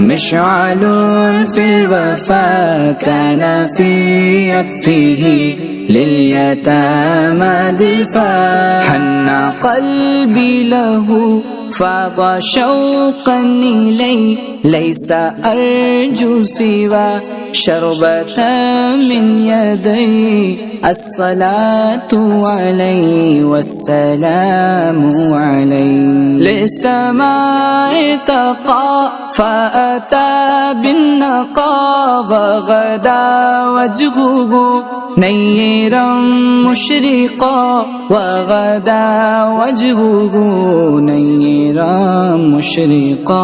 مشعل في الوفا كان في يكفيه لليتامى دفاع حن قلبي له فاض شوقا إليه ليس أرجو سوى شربة من يدي الصلاة عليه والسلام عليه للسماء ارتقى فأتى بالنقى وغدا وجهه نيرا مشرقا وغدا وجهه نيرا مشرقا